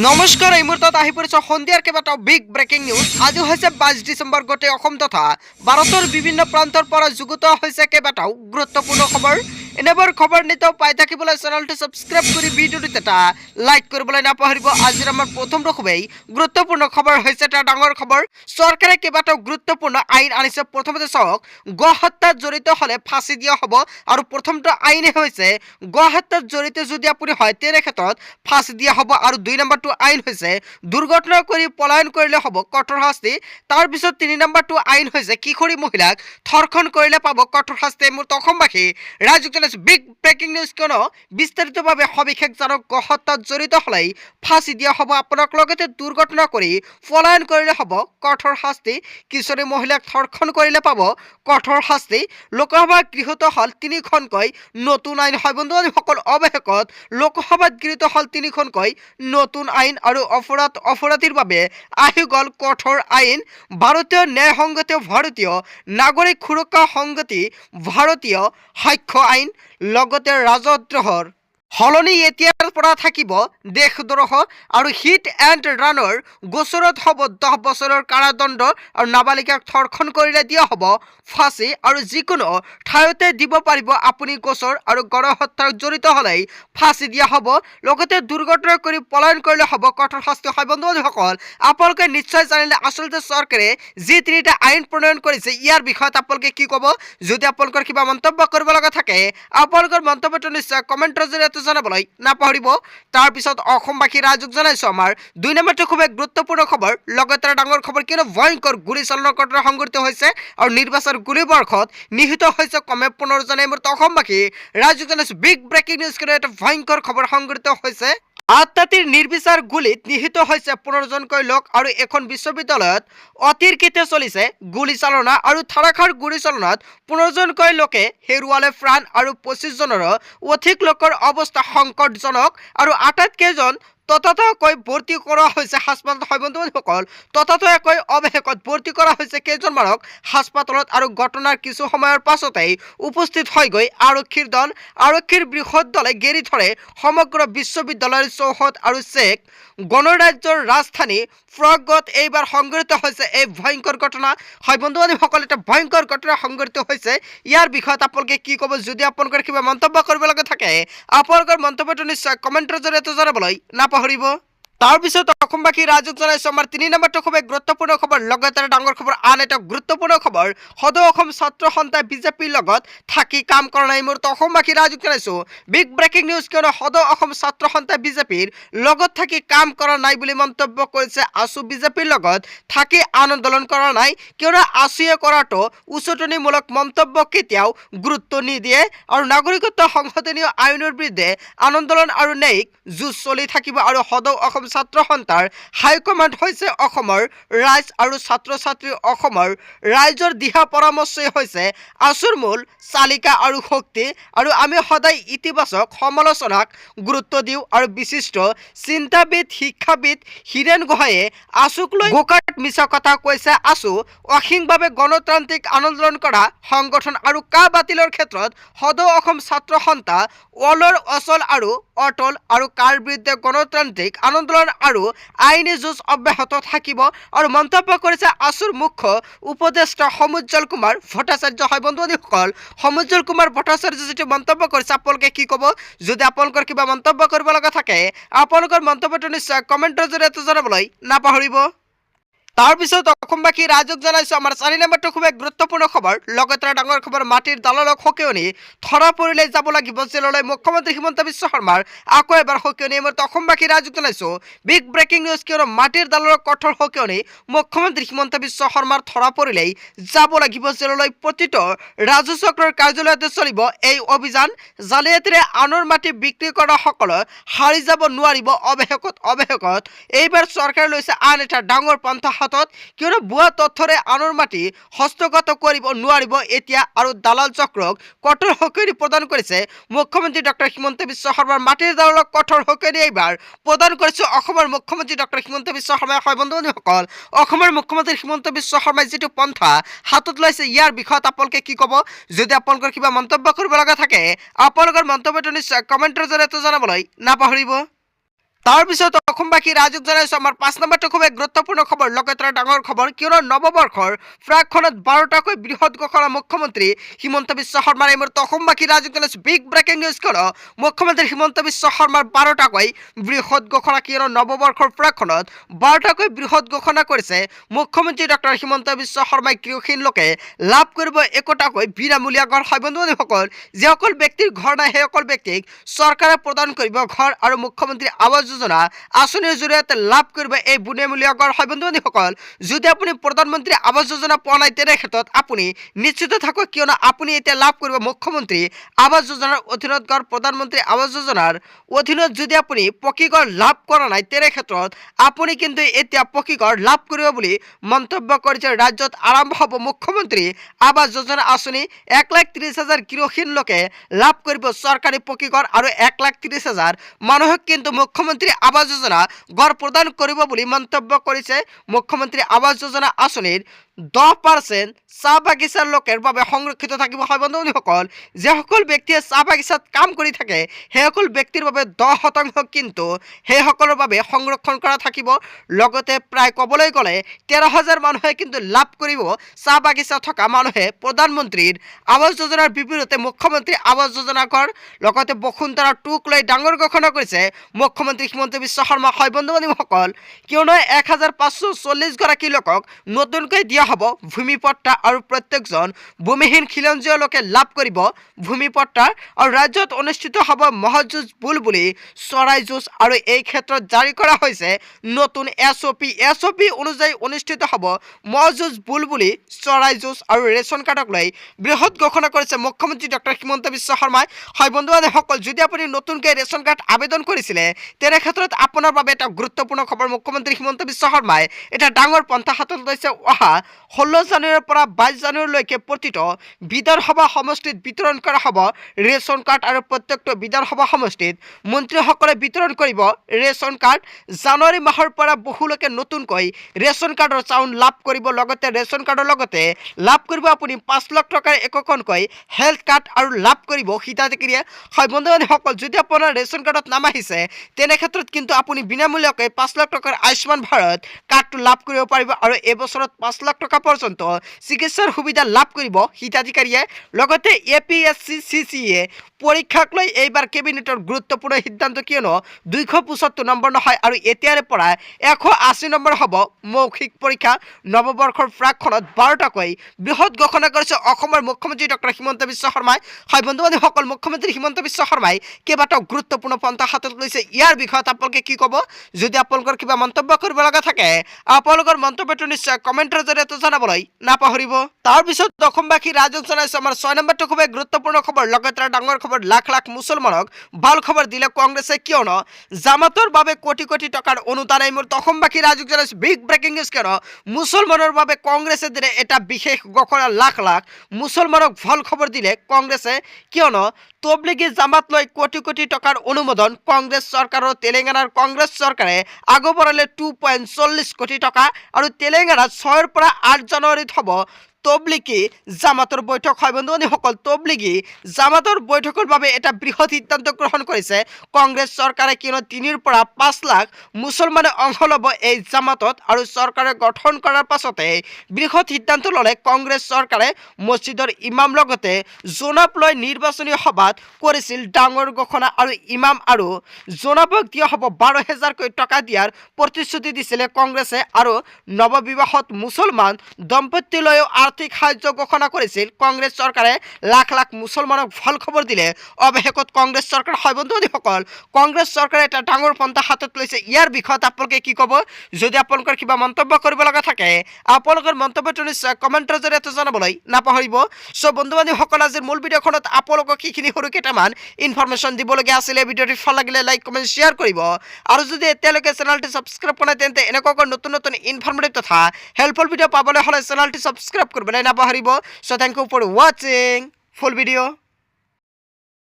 নমস্কাৰ এই মুহূৰ্তত আহি পৰিছে সন্ধিয়াৰ কেইবাটাও বিগ ব্ৰেকিং নিউজ। আজি হৈছে 22 ডিচেম্বৰ। গোটেই অসম তথা ভাৰতৰ বিভিন্ন প্ৰান্তৰ পৰা যুগুত হৈছে কেইবাটাও গুৰুত্বপূৰ্ণ খবৰ। এনেবোৰ খবৰ নিতৌ পাই থাকিবলৈ চেনেলটো সাবস্ক্ৰাইব কৰি ভিডিঅ'টোত এটা লাইক কৰিবলৈ নাপাহৰিব। আজিৰ আমাৰ প্ৰথমটো খুবেই গুৰুত্বপূৰ্ণ খবৰ হৈছে এটা ডাঙৰ খবৰ। চৰকাৰে কেইবাটাও গুৰুত্বপূৰ্ণ আইন আনিছে। প্ৰথমতে চাওক, গো হত্যাত জড়িত হলে ফাঁচি দিয়া হ'ব। আৰু প্ৰথমটো আইনে হৈছে গো হত্যাত জড়িত যদি আপুনি হয় তেনে ক্ষেত্ৰত ফাঁচি দিয়া হ'ব। আৰু 2 নম্বৰটো আইন হৈছে দুৰ্ঘটনা কৰি পলায়ন কৰিলে হ'ব কঠোৰ শাস্তি। তাৰপিছত 3 নম্বৰটো আইন হৈছে কিশোৰী মহিলাক ধৰ্ষণ কৰিলে পাব কঠোৰ শাস্তি। মোৰ অসমবাসী ৰাজ্যিক বিগ ব্ৰেকিং নিউজ, কিয়নো বিস্তাৰিতভাৱে সবিশেষ জানক। গো হত্যাত জড়িত হলেই ফাঁচি দিয়া হ'ব আপোনাক। লগতে দুৰ্ঘটনা কৰি পলায়ন কৰিলে হ'ব কঠোৰ শাস্তি। কিশোৰী মহিলাক ধৰ্ষণ কৰিলে পাব কঠোৰ শাস্তি। লোকসভাত গৃহীত হল 3খনকৈ নতুন আইন। হয় বন্ধুসকল, অৱশেষত লোকসভাত গৃহীত হল 3খনকৈ নতুন আইন। আৰু অপৰাধীৰ বাবে আহি গল কঠোৰ আইন। ভাৰতীয় ন্যায় সংগতি, ভাৰতীয় নাগৰিক সুৰক্ষা সংগতি, ভাৰতীয় সাক্ষ্য আইন, লগতে ৰাজদ্ৰোহৰ সলনি এতিয়াৰ পৰা থাকিব দেশদ্ৰোহ। আৰু হিট এণ্ড ৰানৰ গোচৰত হ'ব 10 বছৰৰ কাৰাদণ্ড। আৰু নাবালিকাক ধৰ্ষণ কৰিলে দিয়া হ'ব ফাঁচি। আৰু যিকোনো ঠাইতে দিব পাৰিব আপুনি গোচৰ। আৰু গণহত্যাত জড়িত হলেই ফাঁচি দিয়া হ'ব। লগতে দুৰ্ঘটনা কৰি পলায়ন কৰিলে হ'ব কঠোৰ শাস্তি। হয় বন্ধুসকল, আপোনালোকে নিশ্চয় জানিলে আচলতে চৰকাৰে যি 3টা আইন প্ৰণয়ন কৰিছে ইয়াৰ বিষয়ত আপোনালোকে কি ক'ব। যদি আপোনালোকৰ কিবা মন্তব্য কৰিব লগা থাকে আপোনালোকৰ মন্তব্যটো নিশ্চয় কমেণ্টৰ জৰিয়তে জনাবলৈ নাপাহৰিব। তাৰপিছত অসমবাসী ৰাইজক জনাইছো আমাৰ 2 নম্বৰটো খুবেই গুৰুত্বপূৰ্ণ খবৰ। লগতে ডাঙৰ খবৰ, কিয়নো ভয়ংকৰ গুলীচালনাৰ ঘটনা সংঘটিত হৈছে। আৰু নিৰ্বাচন গুলীবৰ্ষত নিহত হৈছে কমে 15 জন। এই মুহূৰ্তত অসমবাসী ৰাইজক জনাইছো বিগ ব্ৰেকিং নিউজ, কিয়নো এটা ভয়ংকৰ খবৰ সংঘটিত হৈছে। আত্মাতিৰ নিৰ্বিচাৰ গুলীত নিহত হৈছে 15 জনকৈ লোক। আৰু এখন বিশ্ববিদ্যালয়ত অতিৰিক্তে চলিছে গুলীচালনা। আৰু ধাৰাসাৰ গুলীচালনাত 15 জনকৈ লোকে হেৰুৱালে প্ৰাণ। আৰু 25 জনৰো অধিক লোকৰ অৱস্থা সংকটজনক। আৰু আটাইতকেইজন ততাতৈয়াকৈ ভৰ্তি কৰা হৈছে হাস্পাতালত। হয় বন্ধুসকল, ততাতৈয়াকৈ অৱশেষত ভৰ্তি কৰা হৈছে কেইজনমানক হাস্পাতালত। আৰু ঘটনাৰ কিছু সময়ৰ পাছতেই উপস্থিত হৈ গৈ আৰক্ষীৰ দল। আৰক্ষীৰ বৃহৎ দলে ঘেৰি ধৰে সমগ্ৰ বিশ্ববিদ্যালয়ৰ চৌহদ। আৰু চেক গণৰাজ্যৰ ৰাজধানী প্ৰাগত এইবাৰ সংঘটিত হৈছে এই ভয়ংকৰ ঘটনা। হয় বন্ধুসকল, এটা ভয়ংকৰ ঘটনা সংঘটিত হৈছে। ইয়াৰ বিষয়ত আপোনালোকে কি ক'ব। যদি আপোনালোকৰ কিবা মন্তব্য কৰিব লগা থাকে আপোনালোকৰ মন্তব্যটো নিশ্চয় কমেণ্টৰ জৰিয়তে জনাবলৈ নাপাহৰিব। তাৰপিছত অসমবাসী ৰাইজক জনাইছো আমাৰ 3 নম্বৰটো খুবেই গুৰুত্বপূৰ্ণ খবৰ। লগতে ডাঙৰ খবৰ, আন এটা গুৰুত্বপূৰ্ণ খবৰ। সদৌ অসম ছাত্ৰ সন্থাই বিজেপিৰ লগত থাকি কাম কৰা নাই। মোৰ অসমবাসী ৰাইজক জনাইছো বিগ ব্ৰেকিং নিউজ, কিয়নো সদৌ অসম ছাত্ৰ সন্থাই বিজেপিৰ লগত থাকি কাম কৰা নাই বুলি মন্তব্য কৰিছে। আছু বিজেপিৰ লগত থাকি আন্দোলন কৰা নাই, কিয়নো আছুৱে কৰাটো উচতনিমূলক মন্তব্য কেতিয়াও গুৰুত্ব নিদিয়ে। আৰু নাগৰিকত্ব সংশোধনী আইনৰ বিৰুদ্ধে আন্দোলন আৰু ন্যায়িক যুঁজ চলি থাকিব। আৰু সদৌ অসম ছাত্ৰ সন্থাৰ হাইকমাণ্ড হৈছে অসমৰ ৰাইজ আৰু ছাত্ৰ ছাত্ৰী। অসমৰ ৰাইজৰ দিহা পৰামৰ্শই হৈছে আছুৰ মূল চালিকা আৰু শক্তি। আৰু আমি সদায় ইতিবাচক সমালোচনাক গুৰুত্ব দিওঁ। আৰু বিশিষ্ট চিন্তাবিদ শিক্ষাবিদ হীৰেণ গোহাঁইয়ে আছুক লৈ গোকাত মিছা কথা কৈছে। আছু অসীমভাৱে গণতান্ত্ৰিক আন্দোলন কৰা সংগঠন। আৰু কা বাতিলৰ ক্ষেত্ৰত সদৌ অসম ছাত্ৰ সন্থা অলৰ অচল আৰু অটল। আৰু কাৰ বিৰুদ্ধে গণতান্ত্ৰিক আন্দোলন আৰু আইনী যুঁজ অব্যাহত থাকিব। আৰু মন্তব্য কৰিছে আছুৰ মুখ্য উপদেষ্টা সমুজ্জ্বল কুমাৰ ভট্টাচাৰ্য। হয় বন্ধুসকল, সমুজ্জ্বল কুমাৰ ভট্টাচাৰ্য যিটো মন্তব্য কৰিছে আপোনালোকে কি ক'ব। যদি আপোনালোকৰ কিবা মন্তব্য কৰিব লগা থাকে আপোনালোকৰ মন্তব্যটো নিশ্চয় কমেণ্টৰ জৰিয়তে জনাবলৈ নাপাহৰিব। তাৰপিছত অসমবাসী ৰাইজক জনাইছো আমাৰ 4 নম্বৰটো খুবেই গুৰুত্বপূৰ্ণ খবৰ। লগতে ডাঙৰ খবৰ, মাটিৰ দালালক সকিয়নি ধৰা পৰিলে যাব লাগিব জেললৈ। মুখ্যমন্ত্ৰী হিমন্ত বিশ্ব শৰ্মাৰ আকৌ এবাৰ সকিয়নি। এই মুহূৰ্তত অসমবাসী ৰাইজক জনাইছো বিগ ব্ৰেকিং নিউজ, কিয়নো মাটিৰ দালালক কঠোৰ সকিয়নি। মুখ্যমন্ত্ৰী হিমন্ত বিশ্ব শৰ্মাৰ ধৰা পৰিলেই যাব লাগিব জেললৈ। প্ৰতিটো ৰাজচক্ৰৰ কাৰ্যালয়তে চলিব এই অভিযান। জালিয়াতিৰে আনৰ মাটি বিক্ৰী কৰা সকলে হাৰি যাব নোৱাৰিব। অৱশেষত এইবাৰ চৰকাৰে লৈছে আন এটা ডাঙৰ পন্থা হাতত, কিয়নো ভুৱা তথ্যৰে আনৰ মাটি হস্তগত কৰিব নোৱাৰিব এতিয়া। আৰু দালাল চক্ৰক কঠোৰ সকিয়নি প্ৰদান কৰিছে মুখ্যমন্ত্ৰী ডক্টৰ হিমন্ত বিশ্ব শৰ্মাৰ। মাটিৰ দালালক কঠোৰ সকিয়নি এইবাৰ প্ৰদান কৰিছে অসমৰ মুখ্যমন্ত্ৰী ডক্টৰ হিমন্ত বিশ্ব শৰ্মাই। হয় বন্ধুসকল, অসমৰ মুখ্যমন্ত্ৰী হিমন্ত বিশ্ব শৰ্মাই যিটো পন্থা হাতত লৈছে ইয়াৰ বিষয়ত আপোনালোকে কি ক'ব। যদি আপোনালোকৰ কিবা মন্তব্য কৰিব লগা থাকে আপোনালোকৰ মন্তব্যটো নিশ্চয় কমেণ্টৰ জৰিয়তে জনাবলৈ নাপাহৰিব। তাৰপিছত অসমবাসী ৰাইজক জনাইছো আমাৰ 5 নম্বৰটো খুবেই গুৰুত্বপূৰ্ণ খবৰ লগতে ডাঙৰ খবৰ কিয়নো নৱবৰ্ষৰ প্ৰাকখনত 12টাকৈ বৃহৎ ঘোষণা মুখ্যমন্ত্ৰী হিমন্ত বিশ্ব শৰ্মাৰ এই মুহূৰ্তে অসমবাসী ৰাইজক জনাইছো বিগ ব্ৰেকিং নিউজ কিয়নো মুখ্যমন্ত্ৰী হিমন্ত বিশ্ব শৰ্মাৰ 12টাকৈ বৃহৎ ঘোষণা কিয়নো নৱবৰ্ষৰ প্ৰাকখনত 12টাকৈ বৃহৎ ঘোষণা কৰিছে মুখ্যমন্ত্ৰী ডক্টৰ হিমন্ত বিশ্ব শৰ্মাই গৃহহীন লোকে লাভ কৰিব 1টাকৈ বিনামূলীয়া ঘৰ হয় বন্ধুসকল যিসকল ব্যক্তিৰ ঘৰ নাই সেইসকল ব্যক্তিক চৰকাৰে প্ৰদান কৰিব ঘৰ আৰু মুখ্যমন্ত্ৰী আৱাস যোজনা আঁচনিৰ জৰিয়তে লাভ কৰিব এই বিনামূলীয়া ঘৰ হয় বন্ধুসকল যদি আপুনি প্ৰধানমন্ত্ৰী আৱাস যোজনা পোৱা নাই তেনে ক্ষেত্ৰত আপুনি নিশ্চিত থাকক কিয়নো আপুনি এতিয়া লাভ কৰিব মুখ্যমন্ত্ৰী আৱাস যোজনাৰ অধীনত ঘৰ প্ৰধানমন্ত্ৰী আৱাস যোজনাৰ অধীনত যদি আপুনি পকী ঘৰ লাভ কৰা নাই তেনে ক্ষেত্ৰত আপুনি কিন্তু এতিয়া পকী ঘৰ লাভ কৰিব বুলি মন্তব্য কৰিছে ৰাজ্যত আৰম্ভ হ'ব মুখ্যমন্ত্ৰী আৱাস যোজনা আঁচনি 1,30,000 গৃহহীন লোকে লাভ কৰিব চৰকাৰী পকী ঘৰ আৰু 1,30,000 মানুহক কিন্তু মুখ্যমন্ত্ৰী আৱাস যোজনা ঘৰ প্ৰদান কৰিব বুলি মন্তব্য কৰিছে মুখ্যমন্ত্ৰী আৱাস যোজনা আঁচনিৰ 10% চাহ বাগিচাৰ লোকেৰ বাবে সংৰক্ষিত থাকিব হয় বন্ধুসকল যিসকল ব্যক্তিয়ে চাহ বাগিচাত কাম কৰি থাকে সেইসকল ব্যক্তিৰ বাবে 10% কিন্তু সেইসকলৰ বাবে সংৰক্ষণ কৰা থাকিব লগতে প্ৰায় ক'বলৈ গ'লে 13,000 মানুহে কিন্তু লাভ কৰিব চাহ বাগিচা থকা মানুহে প্ৰধানমন্ত্ৰীৰ আৱাস যোজনাৰ বিপৰীতে মুখ্যমন্ত্ৰী আৱাস যোজনা ঘৰ লগতে বসুন্ধৰা 2ক লৈ ডাঙৰ ঘোষণা কৰিছে মুখ্যমন্ত্ৰী হিমন্ত বিশ্ব শৰ্মা হয় বন্ধুসকল কিয়নো 1,540 গৰাকী লোকক নতুনকৈ দিয়া হ'ব ভূমিপট্টা আৰু প্ৰত্যেকজন ভূমিহীন খিলঞ্জীয় লোকে লাভ কৰিব ভূমিপট্টা আৰু ৰাজ্যত অনুষ্ঠিত হ'ব মহযুঁজ বুলবুলি চৰাই যুঁজ আৰু এই ক্ষেত্ৰত জাৰি কৰা হৈছে নতুন এছঅপি অনুযায়ী অনুষ্ঠিত হ'ব মহযুঁজ বুলবুলি চৰাই যুঁজ আৰু ৰেচন কাৰ্ডক লৈ বৃহৎ ঘোষণা কৰিছে মুখ্যমন্ত্ৰী ডক্টৰ হিমন্ত বিশ্ব শৰ্মাই হয় বন্ধুসকল যদি আপুনি নতুনকৈ ৰেচন কাৰ্ড আবেদন কৰিছিলে তেনে ক্ষেত্ৰত আপোনাৰ বাবে এটা গুৰুত্বপূৰ্ণ খবৰ মুখ্যমন্ত্ৰী হিমন্ত বিশ্ব শৰ্মাই এটা ডাঙৰ পন্থা হাতত লৈছে অহা 16 জানুৱাৰীৰ পৰা 22 জানুৱাৰীলৈকে প্ৰতিটো বিধানসভা সমষ্টিত বিতৰণ কৰা হ'ব ৰেচন কাৰ্ড আৰু প্ৰত্যেকটো বিধানসভা সমষ্টিত মন্ত্ৰীসকলে বিতৰণ কৰিব ৰেচন কাৰ্ড জানুৱাৰী মাহৰ পৰা বহু লোকে নতুনকৈ ৰেচন কাৰ্ডৰ চাউল লাভ কৰিব লগতে ৰেচন কাৰ্ডৰ লগতে লাভ কৰিব আপুনি 5 লাখ টকাৰ একোখনকৈ হেল্থ কাৰ্ড আৰু লাভ কৰিব হিতাধিকাৰীয়ে হয় বন্ধুসকল যদি আপোনাৰ ৰেচন কাৰ্ডত নাম আহিছে তেনে ক্ষেত্ৰত কিন্তু আপুনি বিনামূলীয়াকৈ 5 লাখ টকাৰ আয়ুষ্মান ভাৰত কাৰ্ডটো লাভ কৰিব পাৰিব আৰু এই বছৰত 5 লাখ টকা পৰ্যন্ত চিকিৎসাৰ সুবিধা লাভ কৰিব হিতাধিকাৰীয়ে লগতে APSC-CCA পৰীক্ষাক লৈ এইবাৰ কেবিনেটৰ গুৰুত্বপূৰ্ণ সিদ্ধান্ত কিয়নো 275 নম্বৰ নহয় আৰু এতিয়াৰে পৰা 180 নম্বৰ হ'ব মৌখিক পৰীক্ষা নৱবৰ্ষৰ প্ৰাকখনত 12টাকৈ বৃহৎ ঘোষণা কৰিছে অসমৰ মুখ্যমন্ত্ৰী ডক্টৰ হিমন্ত বিশ্ব শৰ্মাই হয় বন্ধুসকল মুখ্যমন্ত্ৰী হিমন্ত বিশ্ব শৰ্মাই কেইবাটাও গুৰুত্বপূৰ্ণ পন্থা হাতত লৈছে ইয়াৰ বিষয়ত আপোনালোকে কি ক'ব যদি আপোনালোকৰ কিবা মন্তব্য কৰিব লগা থাকে আপোনালোকৰ মন্তব্যটো নিশ্চয় কমেণ্টৰ জৰিয়তে জনাবলৈ নাপাহৰিব তাৰপিছত অসমবাসী ৰাইজক জনাইছো আমাৰ 6 নম্বৰটো খুবেই গুৰুত্বপূৰ্ণ খবৰ লগতে ডাঙৰ খবৰ লাখ লাখ মুছলমানক ভাল খবৰ দিলে কংগ্ৰেছে কিয়নো জামাতৰ বাবে কোটি কোটি টকাৰ অনুদান এই মুহূৰ্তে অসমবাসী ৰাইজক জনাইছো বিগ ব্ৰেকিং নিউজ কিয়নো মুছলমানৰ বাবে কংগ্ৰেছে দিলে এটা বিশেষ ঘোষণা লাখ লাখ মুছলমানক ভাল খবৰ দিলে কংগ্ৰেছে কিয়নো তবলিগী জামাত লৈ কোটি কোটি টকাৰ অনুমোদন কংগ্ৰেছ চৰকাৰৰ তেলেংগানাৰ কংগ্ৰেছ চৰকাৰে আগবঢ়ালে 2.40 কোটি টকা আৰু তেলেংগানাত 6ৰ পৰা 8 জানুৱাৰীত হ'ব তবলিগী জামাতৰ বৈঠক হয় বন্ধুসকল তবলিগী জামাতৰ বৈঠকৰ বাবে এটা বৃহৎ সিদ্ধান্ত গ্ৰহণ কৰিছে কংগ্ৰেছ চৰকাৰে কিয়নো 3ৰ পৰা 5 লাখ মুছলমানে অংশ ল'ব এই জামাতত আৰু চৰকাৰে গঠন কৰাৰ পাছতে বৃহৎ সিদ্ধান্ত ল'লে কংগ্ৰেছ চৰকাৰে মছজিদৰ ইমাম লগতে জনাব লৈ নিৰ্বাচনী সভাত কৰিছিল ডাঙৰ ঘোষণা আৰু ইমাম আৰু জনাবক দিয়া হ'ব 12,000কৈ টকা দিয়াৰ প্ৰতিশ্ৰুতি দিছিলে কংগ্ৰেছে আৰু নৱবিবাহত মুছলমান দম্পতীলৈও আৰ্থিক সাহায্য ঘোষণা কৰিছিল কংগ্ৰেছ চৰকাৰে লাখ লাখ মুছলমানক ভাল খবৰ দিলে অৱশেষত কংগ্ৰেছ চৰকাৰ হয় বন্ধুসকল কংগ্ৰেছ চৰকাৰে এটা ডাঙৰ পন্থা হাতত লৈছে ইয়াৰ বিষয়ত আপোনালোকে কি ক'ব যদি আপোনালোকৰ কিবা মন্তব্য কৰিব লগা থাকে আপোনালোকৰ মন্তব্যটো নিশ্চয় কমেণ্টৰ জৰিয়তে জনাবলৈ নাপাহৰিব চ' বন্ধু-বান্ধৱীসকল আজিৰ মূল ভিডিঅ'খনত আপোনালোকক সেইখিনি সৰু কেইটামান ইনফৰমেশ্যন দিবলগীয়া আছিলে ভিডিঅ'টি ভাল লাগিলে লাইক কমেণ্ট শ্বেয়াৰ কৰিব আৰু যদি এতিয়ালৈকে চেনেলটি ছাবস্ক্ৰাইব কৰা নাই তেন্তে এনেকুৱা নতুন নতুন ইনফৰমেটিভ তথা হেল্পফুল ভিডিঅ' পাবলৈ হ'লে চেনেলটি ছাবস্ক্ৰাইব কৰিবলৈ নাপাহৰিব চ' থেংক ইউ ফৰ ৱাচিং ফুল ভিডিঅ'